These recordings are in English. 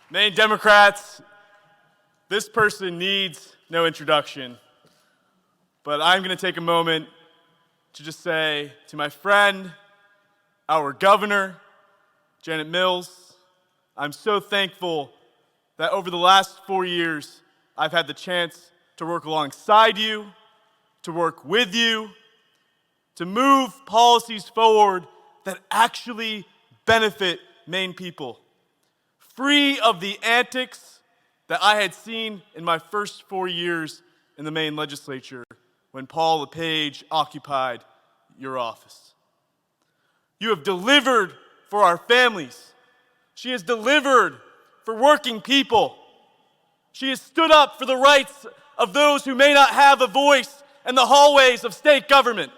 Maine Democrats, this person needs no introduction, but I'm going to take a moment to just say to my friend, our governor, Janet Mills, I'm so thankful that over the last 4 years, I've had the chance to work alongside you, to work with you, to move policies forward that actually benefit Maine people, free of the antics that I had seen in my first 4 years in the Maine legislature when Paul LePage occupied your office. You have delivered for our families. She has delivered for working people. She has stood up for the rights of those who may not have a voice in the hallways of state government.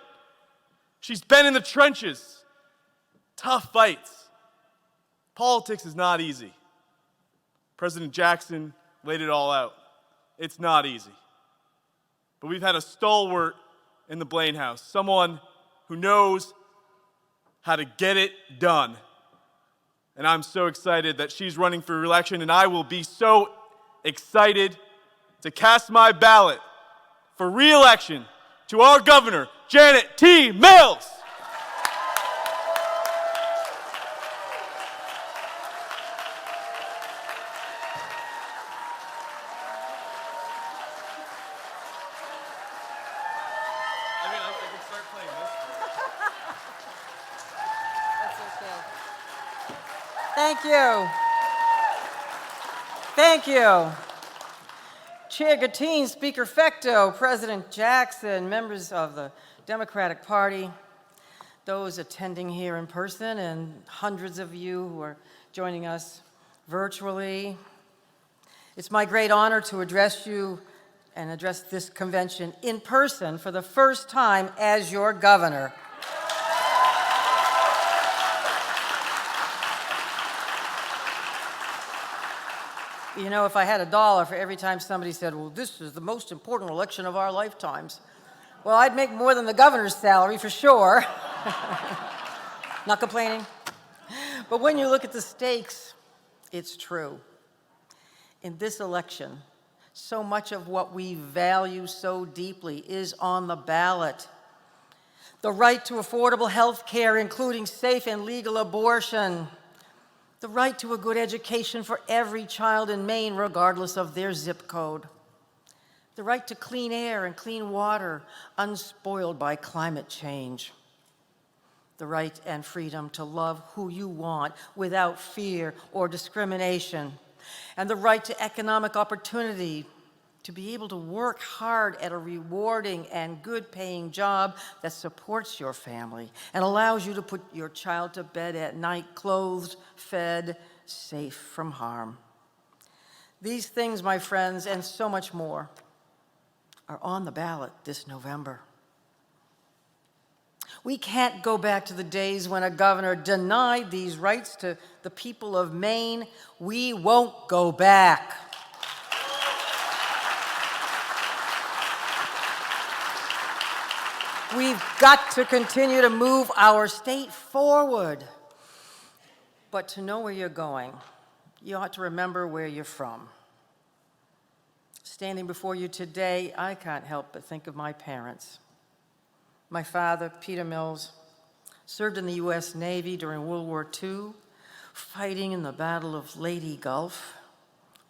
She's been in the trenches, tough fights. Politics is not easy. President Jackson laid it all out. It's not easy. But we've had a stalwart in the Blaine House, someone who knows how to get it done. And I'm so excited that she's running for re-election, and I will be so excited to cast my ballot for re-election to our governor, Janet T. Mills. I can start playing this. That's okay. Thank you. Thank you. Chair Gattin, Speaker Fecto, President Jackson, members of the Democratic Party, those attending here in person, and hundreds of you who are joining us virtually. It's my great honor to address you and address this convention in person for the first time as your governor. You know, if I had $1 for every time somebody said, well, this is the most important election of our lifetimes, well, I'd make more than the governor's salary for sure. Not complaining. But when you look at the stakes, it's true. In this election, so much of what we value so deeply is on the ballot. The right to affordable health care, including safe and legal abortion. The right to a good education for every child in Maine, regardless of their zip code. The right to clean air and clean water, unspoiled by climate change. The right and freedom to love who you want without fear or discrimination. And the right to economic opportunity, to be able to work hard at a rewarding and good-paying job that supports your family and allows you to put your child to bed at night clothed, fed, safe from harm. These things, my friends, and so much more, are on the ballot this November. We can't go back to the days when a governor denied these rights to the people of Maine. We won't go back. We've got to continue to move our state forward. But to know where you're going, you ought to remember where you're from. Standing before you today, I can't help but think of my parents. My father, Peter Mills, served in the U.S. Navy during World War II, fighting in the Battle of Leyte Gulf,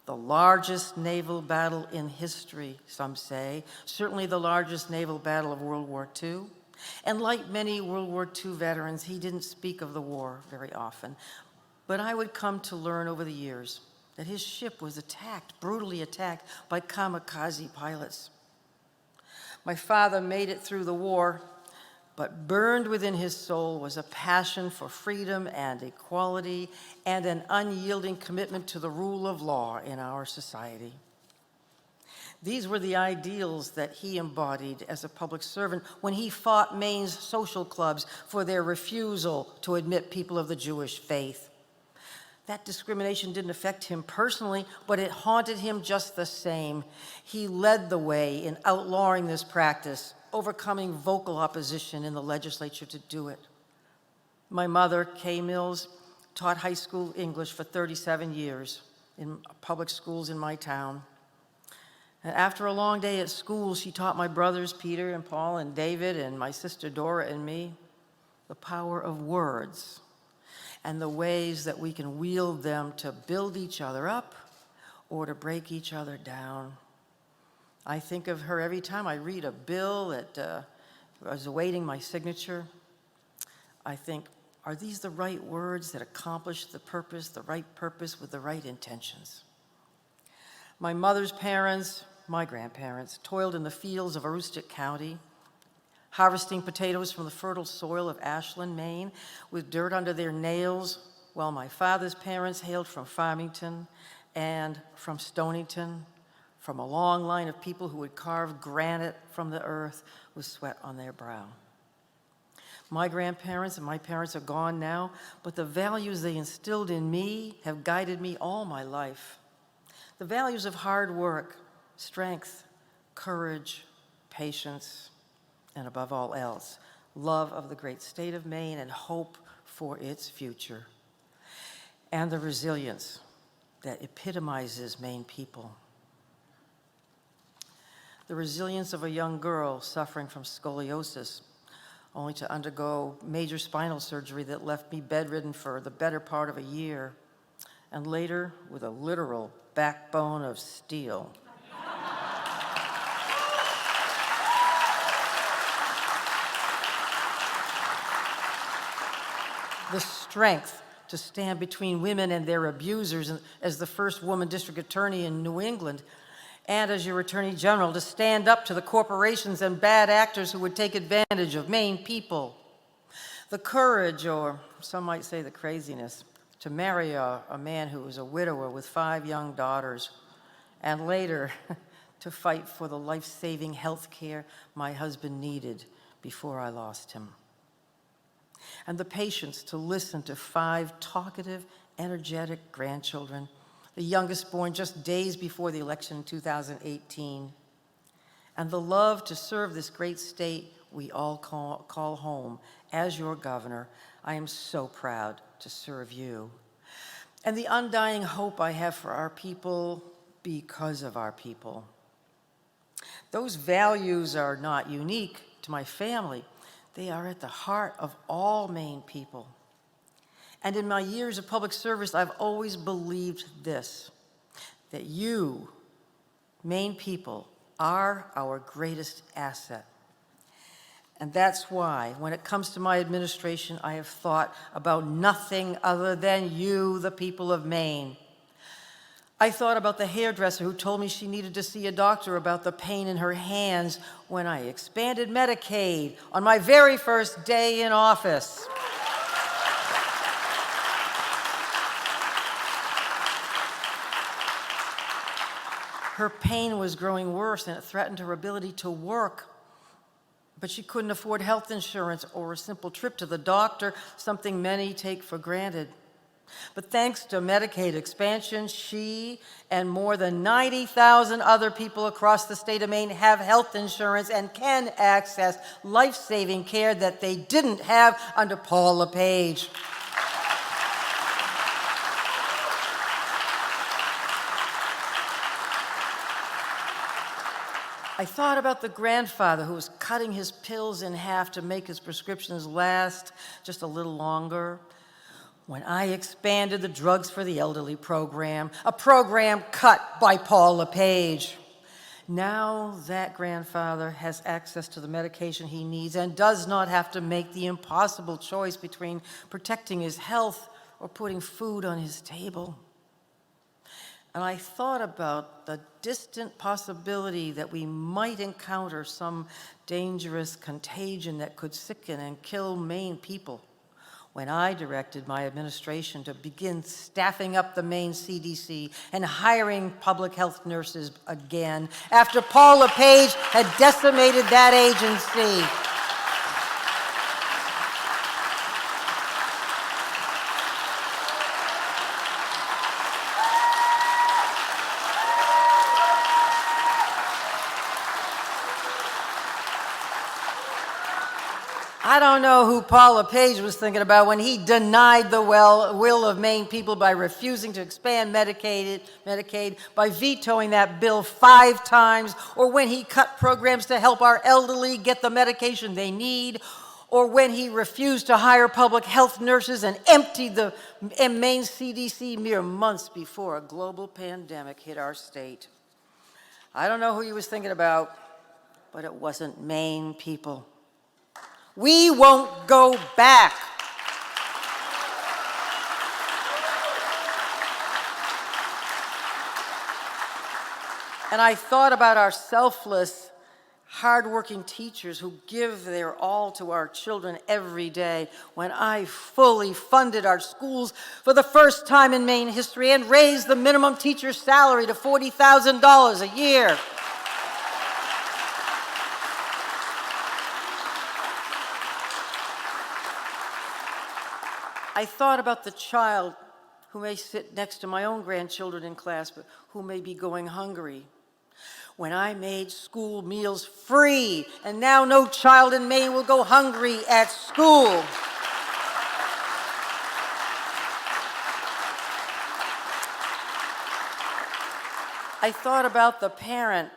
the largest naval battle in history, some say, certainly the largest naval battle of World War II. And like many World War II veterans, he didn't speak of the war very often. But I would come to learn over the years that his ship was attacked, brutally attacked, by kamikaze pilots. My father made it through the war, but burned within his soul was a passion for freedom and equality and an unyielding commitment to the rule of law in our society. These were the ideals that he embodied as a public servant when he fought Maine's social clubs for their refusal to admit people of the Jewish faith. That discrimination didn't affect him personally, but it haunted him just the same. He led the way in outlawing this practice, overcoming vocal opposition in the legislature to do it. My mother, Kay Mills, taught high school English for 37 years. in public schools in my town. And after a long day at school, she taught my brothers, Peter and Paul and David, and my sister Dora and me, the power of words and the ways that we can wield them to build each other up or to break each other down. I think of her every time I read a bill that was awaiting my signature. I think, are these the right words that accomplish the right purpose with the right intentions? My mother's parents, my grandparents, toiled in the fields of Aroostook County, harvesting potatoes from the fertile soil of Ashland, Maine, with dirt under their nails, while my father's parents hailed from Farmington and from Stonington, from a long line of people who would carve granite from the earth with sweat on their brow. My grandparents and my parents are gone now, but the values they instilled in me have guided me all my life. The values of hard work, strength, courage, patience, and above all else, love of the great state of Maine and hope for its future. And the resilience that epitomizes Maine people. The resilience of a young girl suffering from scoliosis, only to undergo major spinal surgery that left me bedridden for the better part of a year, and later with a literal backbone of steel. The strength to stand between women and their abusers as the first woman district attorney in New England, and as your attorney general to stand up to the corporations and bad actors who would take advantage of Maine people. The courage, or some might say the craziness, to marry a man who was a widower with 5 young daughters, and later to fight for the life-saving health care my husband needed before I lost him. And the patience to listen to 5 talkative, energetic grandchildren, the youngest born just days before the election in 2018. And the love to serve this great state we all call home. As your governor, I am so proud to serve you. And the undying hope I have for our people because of our people. Those values are not unique to my family. They are at the heart of all Maine people. And in my years of public service, I've always believed this, that you, Maine people, are our greatest asset. And that's why, when it comes to my administration, I have thought about nothing other than you, the people of Maine. I thought about the hairdresser who told me she needed to see a doctor about the pain in her hands when I expanded Medicaid on my very first day in office. Her pain was growing worse and it threatened her ability to work. But she couldn't afford health insurance or a simple trip to the doctor, something many take for granted. But thanks to Medicaid expansion, she and more than 90,000 other people across the state of Maine have health insurance and can access life-saving care that they didn't have under Paul LePage. I thought about the grandfather who was cutting his pills in half to make his prescriptions last just a little longer. When I expanded the Drugs for the Elderly program, a program cut by Paul LePage. Now that grandfather has access to the medication he needs and does not have to make the impossible choice between protecting his health or putting food on his table. And I thought about the distant possibility that we might encounter some dangerous contagion that could sicken and kill Maine people when I directed my administration to begin staffing up the Maine CDC and hiring public health nurses again after Paul LePage had decimated that agency. I don't know who Paul LePage was thinking about when he denied the will of Maine people by refusing to expand Medicaid, by vetoing that bill 5 times, or when he cut programs to help our elderly get the medication they need, or when he refused to hire public health nurses and emptied the Maine CDC mere months before a global pandemic hit our state. I don't know who he was thinking about, but it wasn't Maine people. We won't go back. And I thought about our selfless, hardworking teachers who give their all to our children every day when I fully funded our schools for the first time in Maine history and raised the minimum teacher salary to $40,000 a year. I thought about the child who may sit next to my own grandchildren in class, but who may be going hungry. When I made school meals free, and now no child in Maine will go hungry at school. I thought about the parent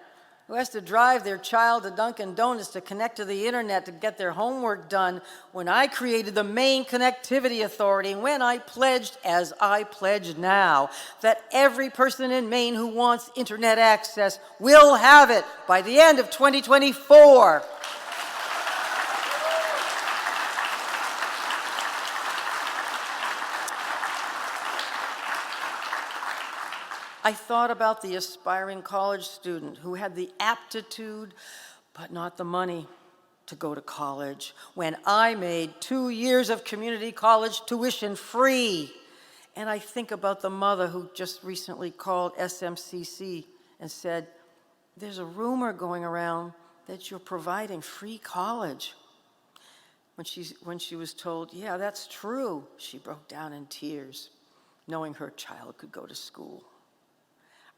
who has to drive their child to Dunkin' Donuts to connect to the internet to get their homework done when I created the Maine Connectivity Authority, and when I pledged, as I pledge now, that every person in Maine who wants internet access will have it by the end of 2024. I thought about the aspiring college student who had the aptitude but not the money to go to college when I made 2 years of community college tuition free. And I think about the mother who just recently called SMCC and said, "There's a rumor going around that you're providing free college." When she was told, "Yeah, that's true," she broke down in tears, knowing her child could go to school.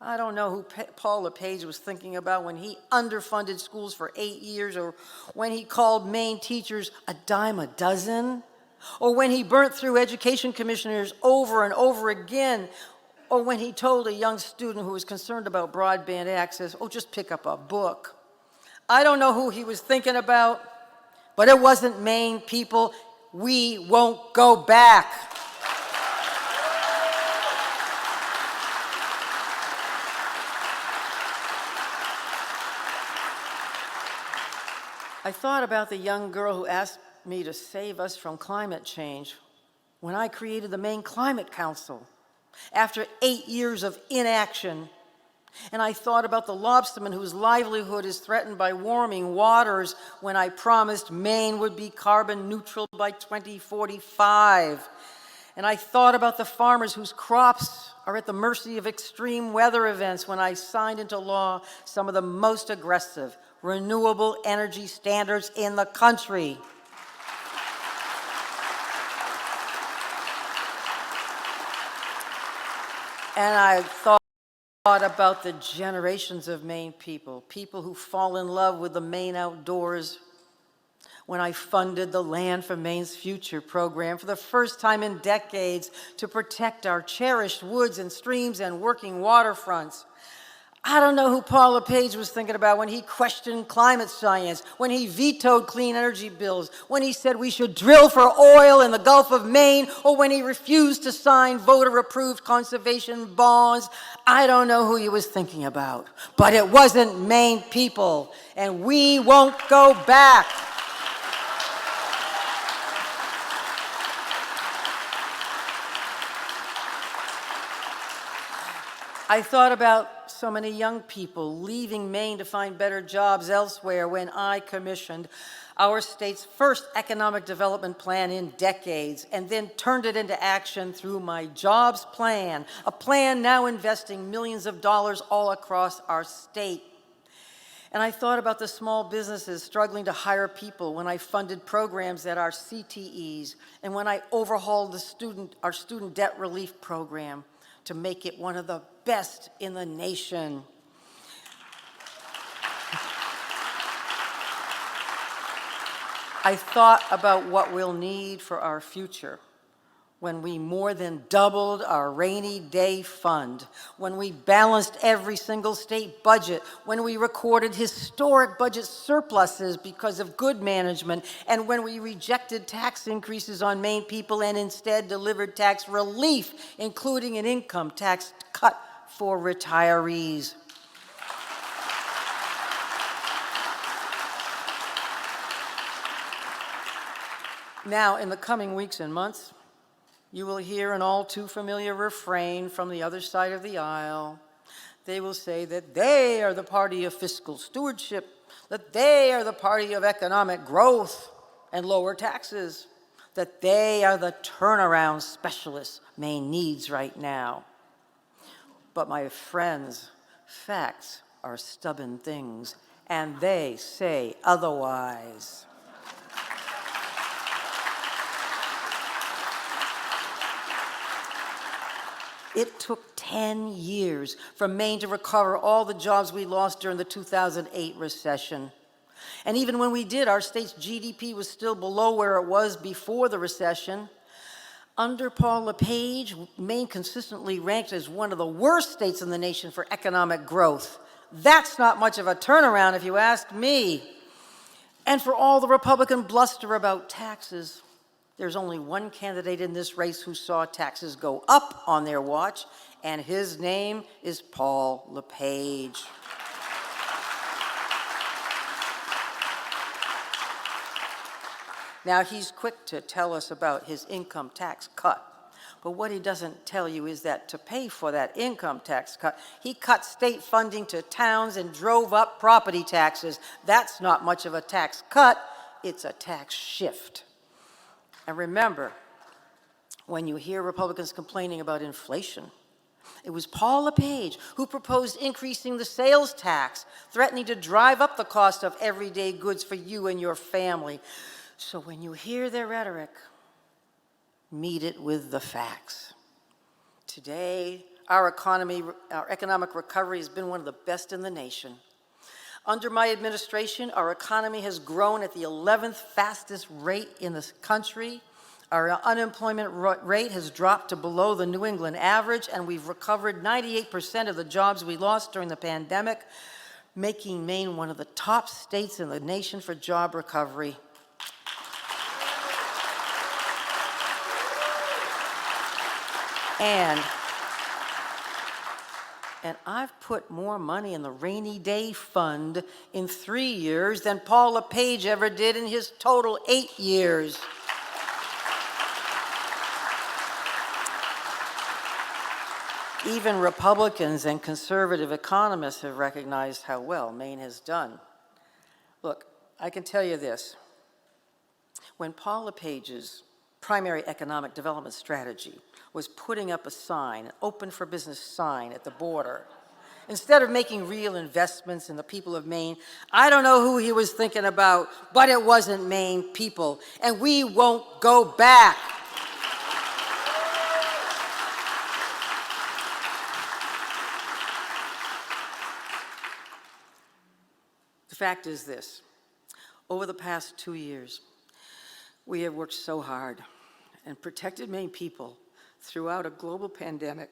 I don't know who Paul LePage was thinking about when he underfunded schools for 8 years, or when he called Maine teachers a dime a dozen, or when he burnt through education commissioners over and over again, or when he told a young student who was concerned about broadband access, "Oh, just pick up a book." I don't know who he was thinking about, but it wasn't Maine people. We won't go back. I thought about the young girl who asked me to save us from climate change when I created the Maine Climate Council after 8 years of inaction. And I thought about the lobsterman whose livelihood is threatened by warming waters when I promised Maine would be carbon neutral by 2045. And I thought about the farmers whose crops are at the mercy of extreme weather events when I signed into law some of the most aggressive renewable energy standards in the country. And I thought about the generations of Maine people who fall in love with the Maine outdoors, when I funded the Land for Maine's Future program for the first time in decades to protect our cherished woods and streams and working waterfronts. I don't know who Paul LePage was thinking about when he questioned climate science, when he vetoed clean energy bills, when he said we should drill for oil in the Gulf of Maine, or when he refused to sign voter-approved conservation bonds. I don't know who he was thinking about, but it wasn't Maine people, and we won't go back. I thought about so many young people leaving Maine to find better jobs elsewhere when I commissioned our state's first economic development plan in decades, and then turned it into action through my jobs plan, a plan now investing millions of dollars all across our state. And I thought about the small businesses struggling to hire people when I funded programs at our CTEs, and when I overhauled our student debt relief program to make it one of the best in the nation. I thought about what we'll need for our future when we more than doubled our rainy day fund, when we balanced every single state budget, when we recorded historic budget surpluses because of good management, and when we rejected tax increases on Maine people and instead delivered tax relief, including an income tax cut for retirees. Now, in the coming weeks and months, you will hear an all too familiar refrain from the other side of the aisle. They will say that they are the party of fiscal stewardship, that they are the party of economic growth and lower taxes, that they are the turnaround specialists Maine needs right now. But my friends, facts are stubborn things, and they say otherwise. It took 10 years for Maine to recover all the jobs we lost during the 2008 recession. And even when we did, our state's GDP was still below where it was before the recession. Under Paul LePage, Maine consistently ranked as one of the worst states in the nation for economic growth. That's not much of a turnaround, if you ask me. And for all the Republican bluster about taxes, there's only one candidate in this race who saw taxes go up on their watch, and his name is Paul LePage. Now, he's quick to tell us about his income tax cut, but what he doesn't tell you is that to pay for that income tax cut, he cut state funding to towns and drove up property taxes. That's not much of a tax cut, it's a tax shift. And remember, when you hear Republicans complaining about inflation, it was Paul LePage who proposed increasing the sales tax, threatening to drive up the cost of everyday goods for you and your family. So when you hear their rhetoric, meet it with the facts. Today, our economic recovery has been one of the best in the nation. Under my administration, our economy has grown at the 11th fastest rate in the country. Our unemployment rate has dropped to below the New England average, and we've recovered 98% of the jobs we lost during the pandemic, making Maine one of the top states in the nation for job recovery. And I've put more money in the rainy day fund in 3 years than Paul LePage ever did in his total 8 years. Even Republicans and conservative economists have recognized how well Maine has done. Look, I can tell you this. When Paul LePage's primary economic development strategy was putting up a sign, an open for business sign at the border, instead of making real investments in the people of Maine, I don't know who he was thinking about, but it wasn't Maine people, and we won't go back. The fact is this: over the past 2 years, we have worked so hard and protected Maine people throughout a global pandemic,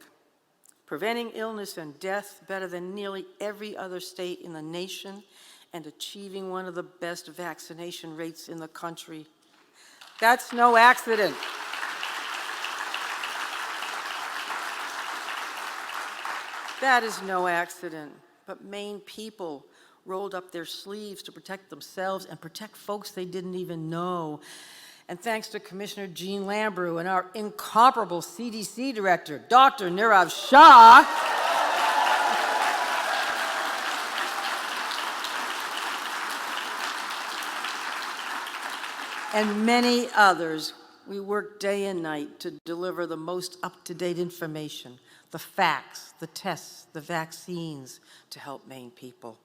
preventing illness and death better than nearly every other state in the nation, and achieving one of the best vaccination rates in the country. That's no accident. That is no accident, but Maine people rolled up their sleeves to protect themselves and protect folks they didn't even know. And thanks to Commissioner Jean Lambrew and our incomparable CDC director, Dr. Nirav Shah, and many others, we worked day and night to deliver the most up-to-date information, the facts, the tests, the vaccines to help Maine people.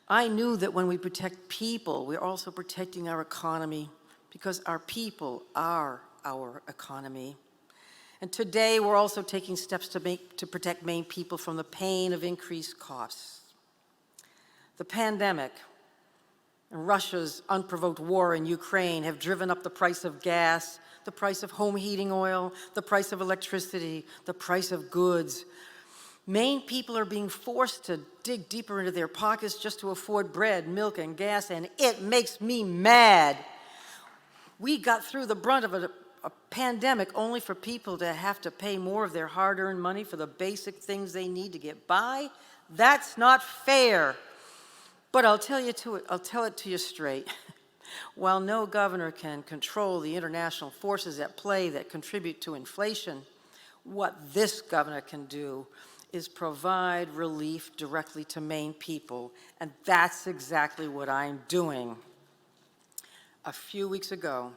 I knew that when we protect people, we're also protecting our economy, because our people are our economy. And today, we're also taking steps to protect Maine people from the pain of increased costs. The pandemic And Russia's unprovoked war in Ukraine have driven up the price of gas, the price of home heating oil, the price of electricity, the price of goods. Maine people are being forced to dig deeper into their pockets just to afford bread, milk, and gas, and it makes me mad. We got through the brunt of a pandemic only for people to have to pay more of their hard-earned money for the basic things they need to get by. That's not fair. But I'll tell it to you straight. While no governor can control the international forces at play that contribute to inflation, what this governor can do is provide relief directly to Maine people, and that's exactly what I'm doing. A few weeks ago,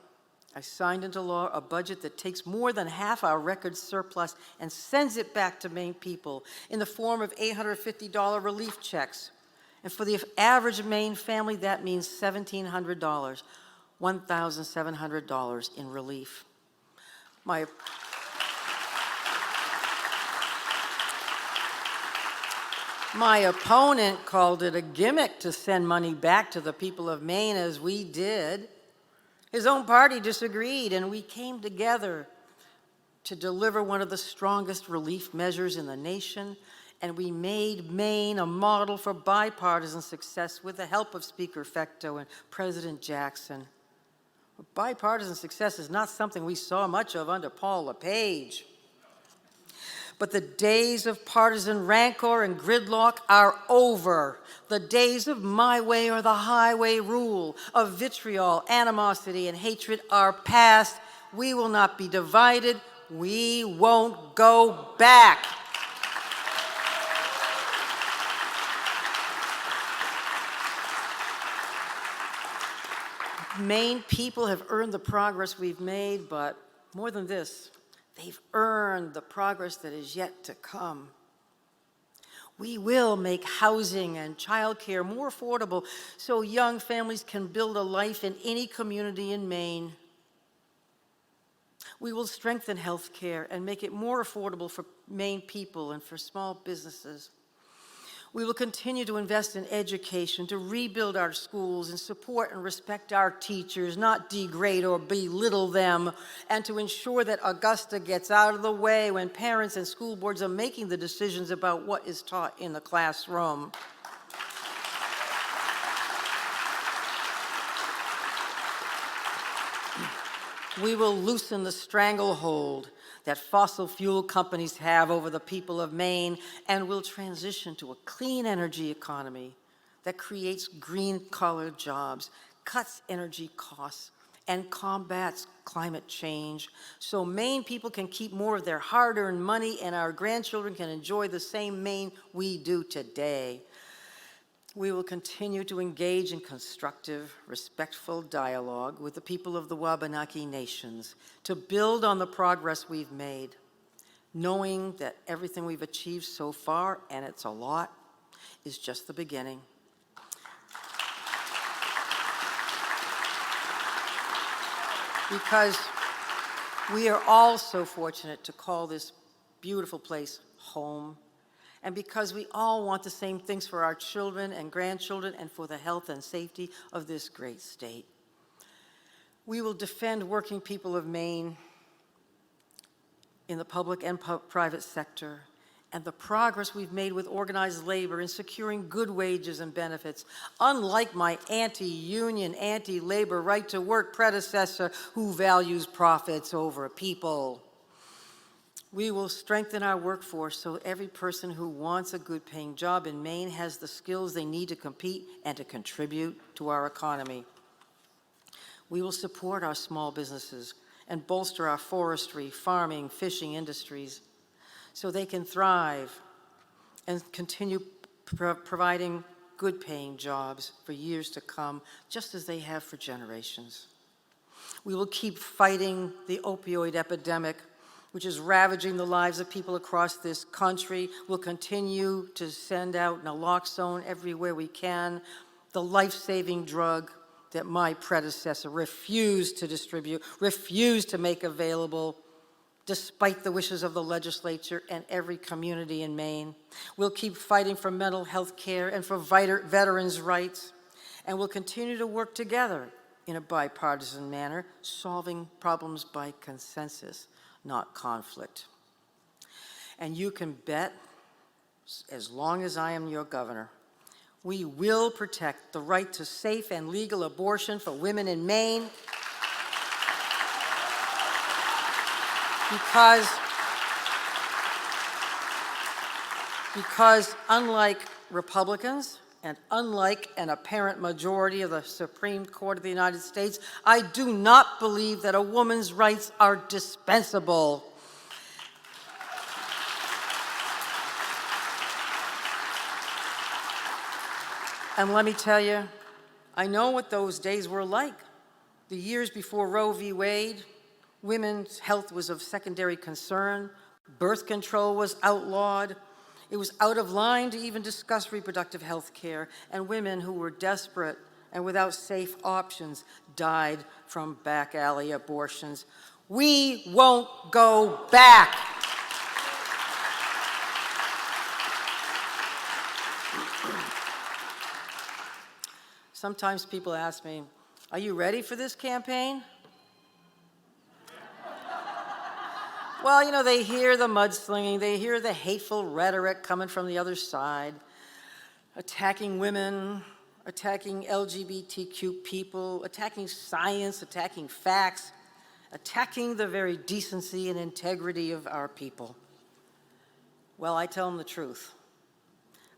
I signed into law a budget that takes more than half our record surplus and sends it back to Maine people in the form of $850 relief checks. And for the average Maine family, that means $1,700, $1,700 in relief. My opponent called it a gimmick to send money back to the people of Maine as we did. His own party disagreed, and we came together to deliver one of the strongest relief measures in the nation, and we made Maine a model for bipartisan success with the help of Speaker Fecto and President Jackson. Bipartisan success is not something we saw much of under Paul LePage. But the days of partisan rancor and gridlock are over. The days of my way or the highway rule, of vitriol, animosity, and hatred are past. We will not be divided. We won't go back. Maine people have earned the progress we've made, but more than this, they've earned the progress that is yet to come. We will make housing and childcare more affordable so young families can build a life in any community in Maine. We will strengthen health care and make it more affordable for Maine people and for small businesses. We will continue to invest in education, to rebuild our schools and support and respect our teachers, not degrade or belittle them, and to ensure that Augusta gets out of the way when parents and school boards are making the decisions about what is taught in the classroom. We will loosen the stranglehold that fossil fuel companies have over the people of Maine, and will transition to a clean energy economy that creates green-collar jobs, cuts energy costs, and combats climate change, so Maine people can keep more of their hard-earned money and our grandchildren can enjoy the same Maine we do today. We will continue to engage in constructive, respectful dialogue with the people of the Wabanaki Nations to build on the progress we've made, knowing that everything we've achieved so far, and it's a lot, is just the beginning. Because we are all so fortunate to call this beautiful place home, and because we all want the same things for our children and grandchildren and for the health and safety of this great state. We will defend working people of Maine in the public and private sector, and the progress we've made with organized labor in securing good wages and benefits, unlike my anti-union, anti-labor right-to-work predecessor who values profits over people. We will strengthen our workforce so every person who wants a good-paying job in Maine has the skills they need to compete and to contribute to our economy. We will support our small businesses and bolster our forestry, farming, fishing industries so they can thrive and continue providing good-paying jobs for years to come, just as they have for generations. We will keep fighting the opioid epidemic, which is ravaging the lives of people across this country. We'll continue to send out naloxone everywhere we can, the life-saving drug that my predecessor refused to distribute, refused to make available, despite the wishes of the legislature and every community in Maine. We'll keep fighting for mental health care and for veterans' rights. and will continue to work together in a bipartisan manner, solving problems by consensus, not conflict. And you can bet, as long as I am your governor, we will protect the right to safe and legal abortion for women in Maine, because unlike Republicans and unlike an apparent majority of the Supreme Court of the United States, I do not believe that a woman's rights are dispensable. And let me tell you, I know what those days were like. The years before Roe v. Wade, women's health was of secondary concern, birth control was outlawed, it was out of line to even discuss reproductive health care, and women who were desperate and without safe options died from back alley abortions. We won't go back. Sometimes people ask me, are you ready for this campaign? Well, you know, they hear the mudslinging, they hear the hateful rhetoric coming from the other side, attacking women, attacking LGBTQ people, attacking science, attacking facts, attacking the very decency and integrity of our people. Well, I tell them the truth.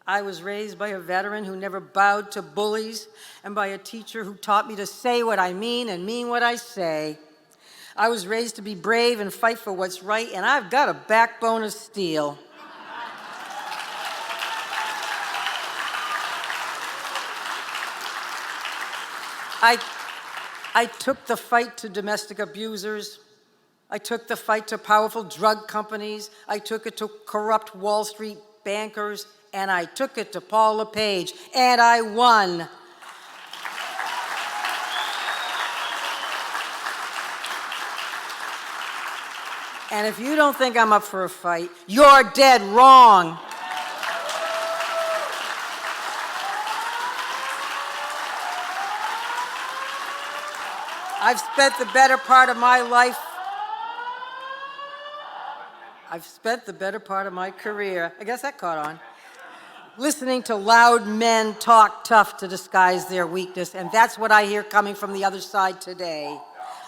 I was raised by a veteran who never bowed to bullies and by a teacher who taught me to say what I mean and mean what I say. I was raised to be brave and fight for what's right, and I've got a backbone of steel. I took the fight to domestic abusers. I took the fight to powerful drug companies. I took it to corrupt Wall Street bankers, and I took it to Paul LePage, and I won. And if you don't think I'm up for a fight, you're dead wrong. I've spent the better part of my life, I've spent the better part of my career, I guess that caught on, listening to loud men talk tough to disguise their weakness, and that's what I hear coming from the other side today.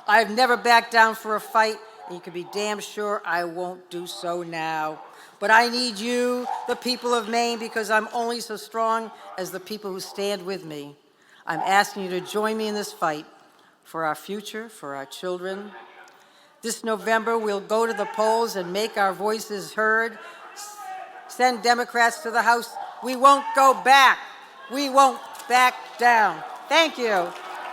I've never backed down for a fight, and you can be damn sure I won't do so now. But I need you, the people of Maine, because I'm only so strong as the people who stand with me. I'm asking you to join me in this fight for our future, for our children. This November, we'll go to the polls and make our voices heard. Send Democrats to the House. We won't go back. We won't back down. Thank you.